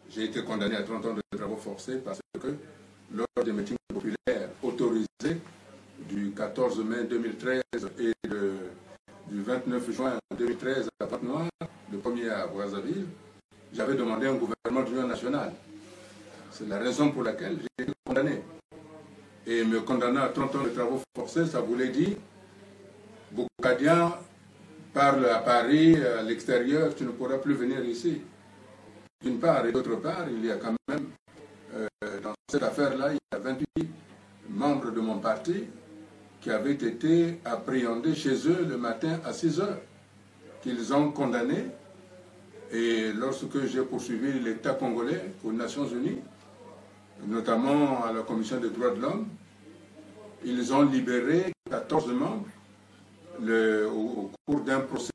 J'ai été condamné à 30 ans de travaux forcés parce que lors des meetings populaires autorisés du 14 mai 2013 et du 29 juin 2013 à Pointe-Noire, le premier à Brazzaville, j'avais demandé un gouvernement d'union nationale. C'est la raison pour laquelle j'ai été condamné. Et me condamner à 30 ans de travaux forcés, ça voulait dire Boukadian parle à Paris, à l'extérieur, tu ne pourras plus venir ici. D'une part, et d'autre part, il y a quand même, dans cette affaire-là, il y a 28 membres de mon parti qui avaient été appréhendés chez eux le matin à 6 heures, qu'ils ont condamnés. Et lorsque j'ai poursuivi l'État congolais aux Nations Unies, notamment à la Commission des droits de l'homme, ils ont libéré 14 membres au cours d'un procès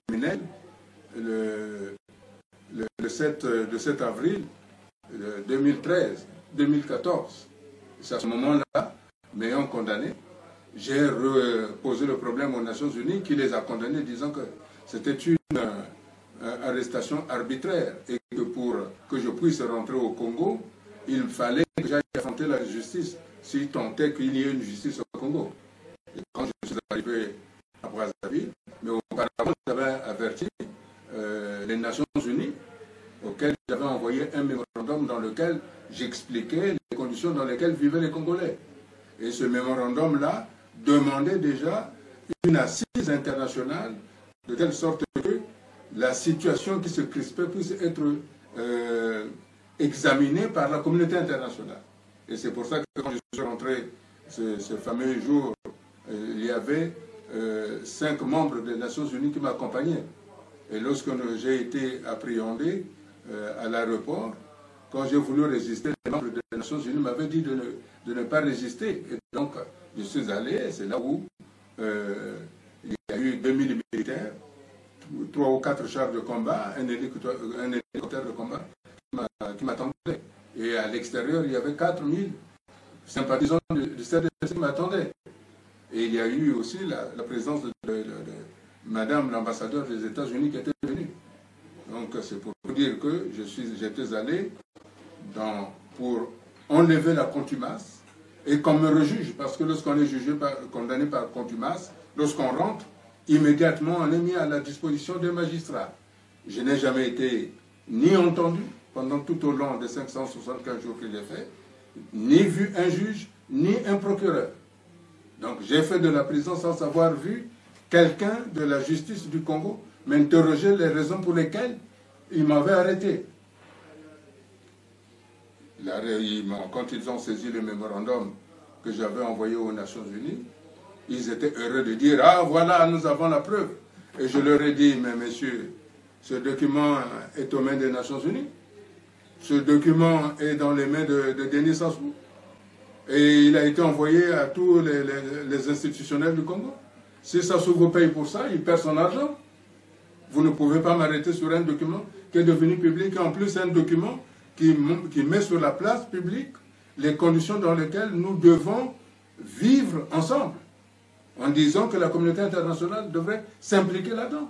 criminel le 7 avril 2014. C'est à ce moment-là, m'ayant condamné, j'ai posé le problème aux Nations Unies qui les a condamnés disant que c'était une arrestation arbitraire et que pour que je puisse rentrer au Congo, il fallait que j'aille affronter la justice, si tant est qu'il y ait une justice au Congo. Et quand je suis arrivé à Brazzaville, mais auparavant, j'avais averti les Nations Unies, auxquelles j'avais envoyé un mémorandum dans lequel j'expliquais les conditions dans lesquelles vivaient les Congolais. Et ce mémorandum-là demandait déjà une assise internationale, de telle sorte que la situation qui se crispait puisse être examinée par la communauté internationale. Et c'est pour ça que quand je suis rentré ce fameux jour, il y avait 5 membres des Nations Unies qui m'accompagnaient. Et lorsque j'ai été appréhendé à l'aéroport, quand j'ai voulu résister, les membres des Nations Unies m'avaient dit de ne pas résister. Et donc, je suis allé, c'est là où il y a eu 2000 militaires, 3 ou 4 chars de combat, un hélicoptère de combat qui m'attendait. Et à l'extérieur, il y avait 4000 sympathisants du CDC qui m'attendaient. Et il y a eu aussi la présence de Madame l'ambassadeur des États-Unis qui était venue. Donc c'est pour dire que j'étais allé pour enlever la contumace et qu'on me rejuge, parce que lorsqu'on est condamné par contumace, lorsqu'on rentre, immédiatement on est mis à la disposition des magistrats. Je n'ai jamais été ni entendu pendant tout au long des 575 jours que j'ai fait, ni vu un juge, ni un procureur. Donc j'ai fait de la prison sans avoir vu quelqu'un de la justice du Congo m'interroger les raisons pour lesquelles il m'avait arrêté. Quand ils ont saisi le mémorandum que j'avais envoyé aux Nations Unies, ils étaient heureux de dire « Ah, voilà, nous avons la preuve ». Et je leur ai dit « Mais messieurs, ce document est aux mains des Nations Unies. Ce document est dans les mains de Denis Sassou. Et il a été envoyé à tous les institutionnels du Congo. Si Sassou vous paye pour ça, il perd son argent. Vous ne pouvez pas m'arrêter sur un document qui est devenu public, et en plus un document qui met sur la place publique les conditions dans lesquelles nous devons vivre ensemble, en disant que la communauté internationale devrait s'impliquer là-dedans.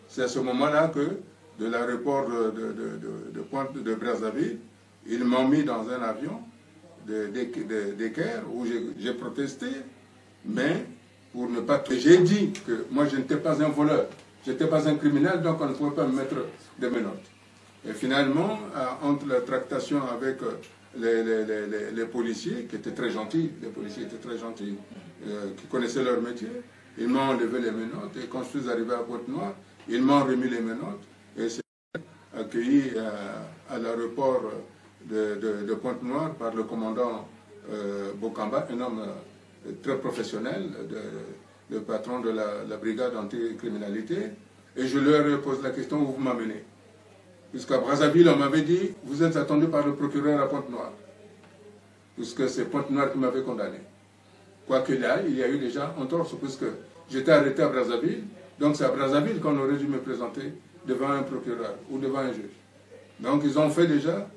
C'est à ce moment-là que, de l'aéroport de Brazzaville, ils m'ont mis dans un avion d'Équerre où j'ai protesté, mais pour ne pas... J'ai dit que moi je n'étais pas un voleur, je n'étais pas un criminel, donc on ne pouvait pas me mettre des menottes. Et finalement, entre la tractation avec les policiers, qui étaient très gentils, qui connaissaient leur métier, ils m'ont enlevé les menottes, et quand je suis arrivé à Pointe-Noire, ils m'ont remis les menottes, et c'est accueilli à l'aéroport de Pointe-Noire par le commandant Bokamba, un homme très professionnel, le patron de la brigade anticriminalité, et je leur pose la question où vous m'amenez. Puisqu'à Brazzaville, on m'avait dit, vous êtes attendu par le procureur à Pointe-Noire, puisque c'est Pointe-Noire qui m'avait condamné. Quoi qu'il y ait, il y a eu déjà entorse, puisque j'étais arrêté à Brazzaville, donc c'est à Brazzaville qu'on aurait dû me présenter devant un procureur ou devant un juge. Donc ils ont fait déjà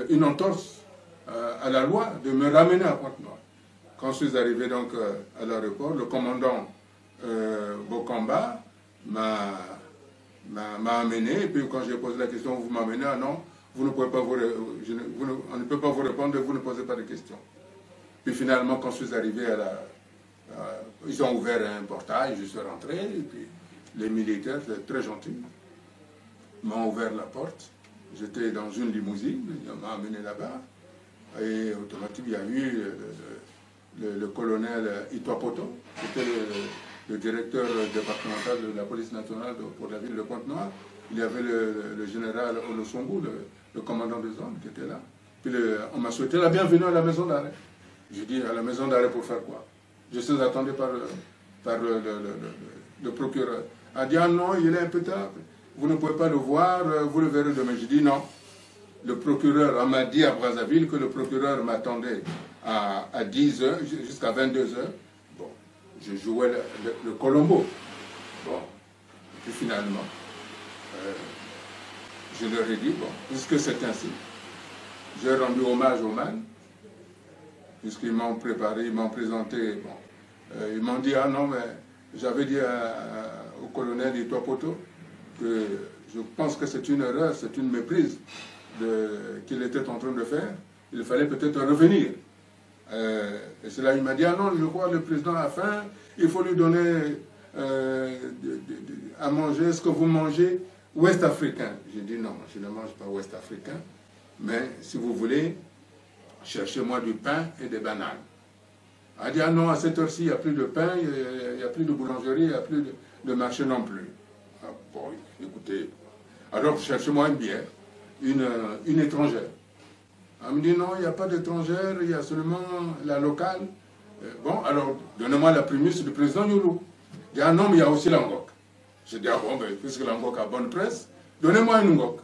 une entorse à la loi de me ramener à Pointe-Noire. Quand je suis arrivé donc à l'aéroport, le commandant Bokamba m'a amené, et puis quand j'ai posé la question, vous m'amenez, ah non, vous ne pouvez pas on ne peut pas vous répondre, vous ne posez pas de questions. Puis finalement, quand je suis arrivé ils ont ouvert un portail, je suis rentré, et puis les militaires, très gentils, m'ont ouvert la porte. J'étais dans une limousine, ils m'ont amené là-bas, et automatiquement, il y a eu le colonel Itoapoto, qui était le directeur départemental de la police nationale pour la ville de Pointe-Noire. Il y avait le général Olosongo, le commandant de zone, qui était là. Puis on m'a souhaité la bienvenue à la maison d'arrêt. J'ai dit, à la maison d'arrêt pour faire quoi? Je suis attendu par le procureur. Il a dit, ah non, il est un peu tard, vous ne pouvez pas le voir, vous le verrez demain. J'ai dit non. Le procureur, on m'a dit à Brazzaville que le procureur m'attendait à 10h jusqu'à 22h. Bon, je jouais le Colombo. Bon, et puis finalement, je leur ai dit, bon, puisque c'est ainsi, j'ai rendu hommage aux man, puisqu'ils m'ont préparé, ils m'ont présenté, bon, ils m'ont dit, ah non, mais j'avais dit au colonel Itoapoto que je pense que c'est une erreur, c'est une méprise qu'il était en train de faire. Il fallait peut-être revenir. Et c'est là il m'a dit, ah non, je crois que le président a faim, il faut lui donner à manger ce que vous mangez ouest africain. J'ai dit non, je ne mange pas ouest africain, mais si vous voulez, cherchez-moi du pain et des bananes. Il a dit, ah non, à cette heure-ci, il n'y a plus de pain, il n'y a plus de boulangerie, il n'y a plus de marché non plus. Ah, bon, écoutez, alors cherchez-moi une bière, une étrangère. Elle me dit, non, il n'y a pas d'étrangère, il y a seulement la locale. Bon, alors, donnez-moi la prémisse du président Yolo. Il dit, ah non, mais il y a aussi l'Angok. J'ai dit, ah bon, ben, puisque l'Angok a bonne presse, donnez-moi une Ngok.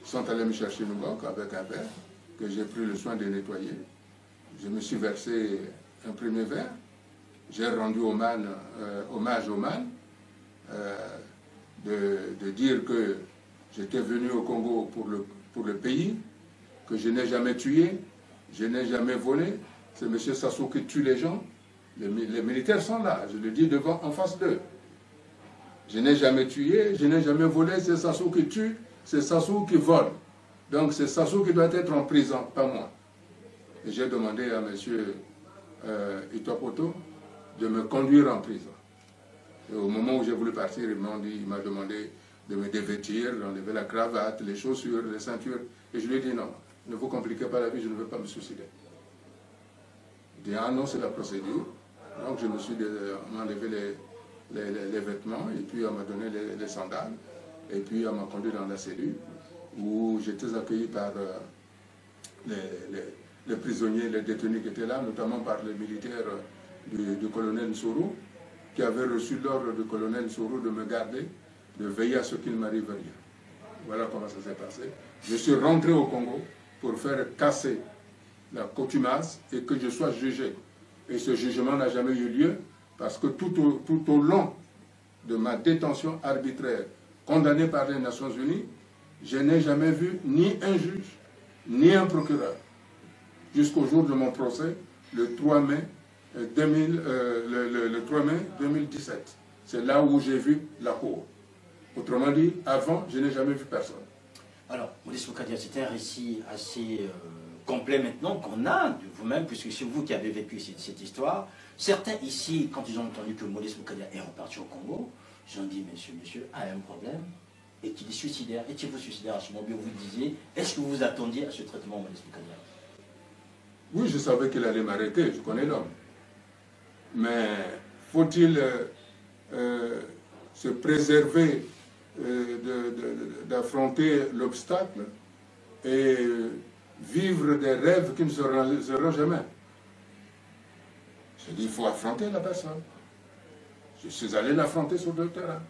Ils sont allés me chercher une Ngok avec un verre que j'ai pris le soin de nettoyer. Je me suis versé un premier verre. J'ai rendu hommage au man, de dire que j'étais venu au Congo pour le pays, que je n'ai jamais tué, je n'ai jamais volé. C'est M. Sassou qui tue les gens. Les militaires sont là, je le dis en face d'eux. Je n'ai jamais tué, je n'ai jamais volé, c'est Sassou qui tue, c'est Sassou qui vole. Donc c'est Sassou qui doit être en prison, pas moi. Et j'ai demandé à M. Itoapoto de me conduire en prison. Et au moment où j'ai voulu partir, il m'a demandé de me dévêtir, d'enlever la cravate, les chaussures, les ceintures. Et je lui ai dit non, ne vous compliquez pas la vie, je ne veux pas me suicider. Il dit ah non, c'est la procédure. Donc je me suis enlevé les vêtements et puis on m'a donné les sandales. Et puis on m'a conduit dans la cellule où j'étais accueilli par les prisonniers, les détenus qui étaient là, notamment par les militaires du colonel Nsoro, qui avaient reçu l'ordre du colonel Nsoro de me garder, de veiller à ce qu'il ne m'arrive rien. Voilà comment ça s'est passé. Je suis rentré au Congo pour faire casser la contumace et que je sois jugé. Et ce jugement n'a jamais eu lieu parce que tout au long de ma détention arbitraire, condamnée par les Nations Unies, je n'ai jamais vu ni un juge, ni un procureur. Jusqu'au jour de mon procès, le 3 mai 2017. C'est là où j'ai vu la cour. Autrement dit, avant, je n'ai jamais vu personne. Alors, Maurice Mukadia, c'est un récit assez complet maintenant qu'on a de vous-même, puisque c'est vous qui avez vécu cette histoire. Certains ici, quand ils ont entendu que Maurice Mukadia est reparti au Congo, ils ont dit, monsieur a un problème, est-il suicidaire? Étiez-vous suicidaire à ce moment où vous disiez, est-ce que vous vous attendiez à ce traitement, Maurice Mukadia? Oui, je savais qu'il allait m'arrêter, je connais l'homme. Mais faut-il se préserver d'affronter l'obstacle et vivre des rêves qui ne se réaliseront jamais? Je dis, il faut affronter la personne. Je suis allé l'affronter sur le terrain.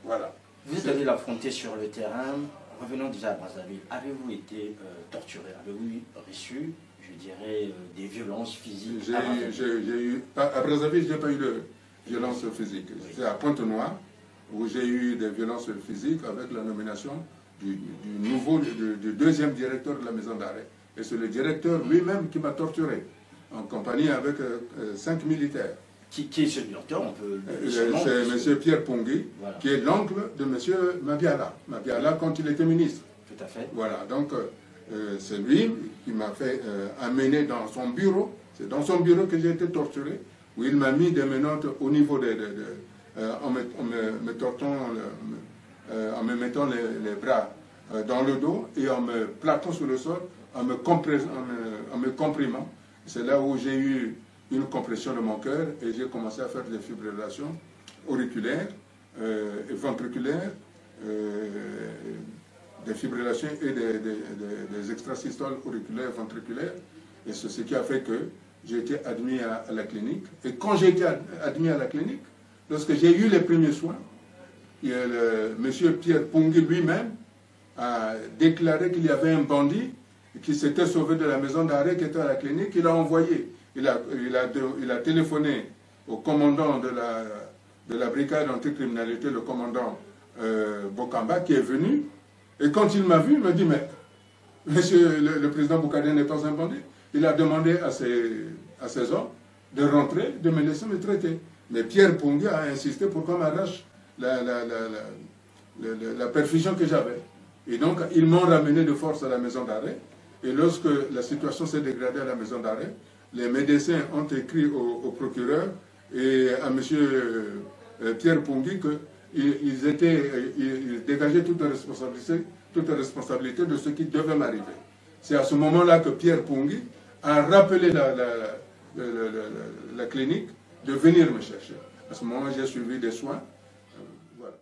Voilà. Vous allez l'affronter sur le terrain. Revenons déjà à Brazzaville. Avez-vous été torturé? Avez-vous reçu, je dirais, des violences physiques? À Brazzaville, je n'ai pas eu de violence physique. Oui. C'est à Pointe-Noire où j'ai eu des violences physiques avec la nomination du deuxième directeur de la maison d'arrêt. Et c'est le directeur lui-même qui m'a torturé, en compagnie avec 5 militaires. Qui est ce docteur? On peut. C'est M. Pierre Pongui, voilà, qui est l'oncle de M. Mabiala. Mabiala, quand il était ministre. Tout à fait. Voilà, donc c'est lui qui m'a fait amener dans son bureau. C'est dans son bureau que j'ai été torturé, où il m'a mis des menottes au niveau en me tortant, en me mettant les bras dans le dos et en me plaquant sur le sol, en me comprimant. C'est là où j'ai eu une compression de mon cœur et j'ai commencé à faire des fibrillations auriculaires et ventriculaires, des fibrillations et des extrasystoles auriculaires, ventriculaires. Et c'est ce qui a fait que j'ai été admis à la clinique. Et quand j'ai été admis à la clinique, lorsque j'ai eu les premiers soins, M. Pierre Pongui lui-même a déclaré qu'il y avait un bandit qui s'était sauvé de la maison d'arrêt qui était à la clinique. Il a envoyé, il a téléphoné au commandant de la brigade anticriminalité, le commandant Bokamba, qui est venu. Et quand il m'a vu, il m'a dit, mais monsieur le président Bokadé n'est pas un bandit. Il a demandé à ses hommes de rentrer, de me laisser me traiter. Mais Pierre Pongui a insisté pour qu'on m'arrache la perfusion que j'avais. Et donc, ils m'ont ramené de force à la maison d'arrêt. Et lorsque la situation s'est dégradée à la maison d'arrêt, les médecins ont écrit au procureur et à M. Pierre Pongui qu'ils dégageaient toute responsabilité de ce qui devait m'arriver. C'est à ce moment-là que Pierre Pongui a rappelé la clinique de venir me chercher. À ce moment, j'ai suivi des soins. Voilà.